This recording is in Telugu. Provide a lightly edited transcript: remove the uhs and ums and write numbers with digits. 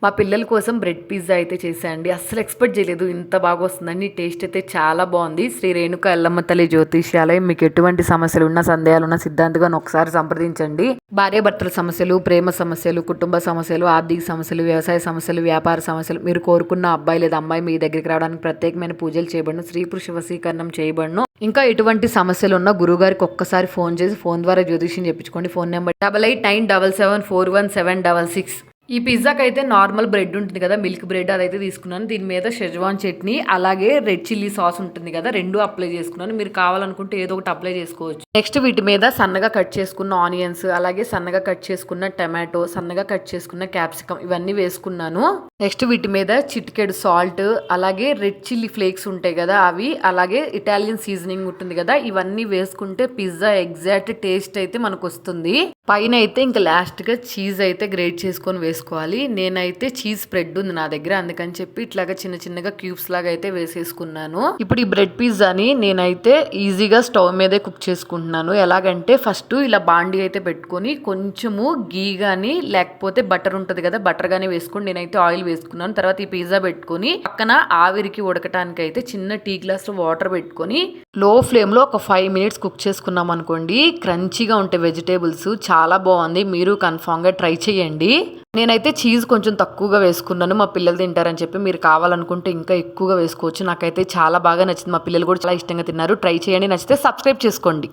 మా పిల్లల కోసం బ్రెడ్ పిజ్జా అయితే చేశా అండి. అస్సలు ఎక్స్‌పెక్ట్ చేయలేదు ఇంత బాగా వస్తుందని. టేస్ట్ అయితే చాలా బావుంది. శ్రీ రేణుక ఎల్లమ్మ తల్లి జ్యోతిష్యాలయం. మీకు ఎటువంటి సమస్యలున్నా, సందేహాలున్నా సిద్ధాంత్ గారిని ఒకసారి సంప్రదించండి. భార్యాభర్తల సమస్యలు, ప్రేమ సమస్యలు, కుటుంబ సమస్యలు, ఆర్థిక సమస్యలు, వ్యవసాయ సమస్యలు, వ్యాపార సమస్యలు, మీరు కోరుకున్న అబ్బాయి లేదా అమ్మాయి మీ దగ్గరికి రావడానికి ప్రత్యేకమైన పూజలు చేయబడును. స్త్రీ పురుష వశీకరణం చేయబడును. ఇంకా ఎటువంటి సమస్యలు ఉన్నా గురువుగారికి ఒక్కసారి ఫోన్ చేసి ఫోన్ ద్వారా జ్యోతిష్యం చెప్పించుకోండి. Phone number 8897741766. ఈ పిజ్జాకి అయితే నార్మల్ బ్రెడ్ ఉంటుంది కదా, మిల్క్ బ్రెడ్ అదైతే తీసుకున్నాను. దీని మీద షెజ్వాన్ చట్నీ అలాగే రెడ్ చిల్లీ సాస్ ఉంటుంది కదా, రెండు అప్లై చేసుకున్నాను. మీరు కావాలనుకుంటే ఏదో ఒకటి అప్లై చేసుకోవచ్చు. నెక్స్ట్ వీటి మీద సన్నగా కట్ చేసుకున్న ఆనియన్స్, అలాగే సన్నగా కట్ చేసుకున్న టమాటో, సన్నగా కట్ చేసుకున్న క్యాప్సికమ్ ఇవన్నీ వేసుకున్నాను. నెక్స్ట్ వీటి మీద చిటికెడు సాల్ట్, అలాగే రెడ్ చిల్లీ ఫ్లేక్స్ ఉంటాయి కదా అవి, అలాగే ఇటాలియన్ సీజనింగ్ ఉంటుంది కదా, ఇవన్నీ వేసుకుంటే పిజ్జా ఎగ్జాక్ట్ టేస్ట్ అయితే మనకు వస్తుంది. పైన అయితే ఇంకా లాస్ట్ గా చీజ్ అయితే గ్రేట్ చేసుకొని వేసుకోవాలి. నేనైతే చీజ్ స్ప్రెడ్ ఉంది నా దగ్గర, అందుకని చెప్పి ఇట్లాగా చిన్న చిన్నగా క్యూబ్స్ లాగా అయితే వేసేసుకున్నాను. ఇప్పుడు ఈ బ్రెడ్ పిజ్జాని నేనైతే ఈజీగా స్టవ్ మీదే కుక్ చేసుకుంటున్నాను. ఎలాగంటే ఫస్ట్ ఇలా బాండీ అయితే పెట్టుకొని కొంచెము గీ గానీ లేకపోతే బటర్ ఉంటుంది కదా, బటర్ గానీ వేసుకొని నేనైతే ఆయిల్ వేసుకున్నాను. తర్వాత ఈ పిజ్జా పెట్టుకొని పక్కన ఆవిరికి ఉడకటానికి అయితే చిన్న టీ గ్లాస్ వాటర్ పెట్టుకొని లో ఫ్లేమ్ లో ఒక 5 minutes కుక్ చేసుకున్నాం అనుకోండి, క్రంచీగా ఉంటాయి వెజిటేబుల్స్. చాలా బాగుంది, మీరు కన్ఫామ్ గా ట్రై చేయండి. నేనైతే చీజ్ కొంచెం తక్కువగా వేసుకున్నాను, మా పిల్లలు తింటారని చెప్పి. మీరు కావాలనుకుంటే ఇంకా ఎక్కువగా వేసుకోవచ్చు. నాకైతే చాలా బాగా నచ్చింది, మా పిల్లలు కూడా చాలా ఇష్టంగా తిన్నారు. ట్రై చేయండి, నచ్చితే సబ్స్క్రైబ్ చేసుకోండి.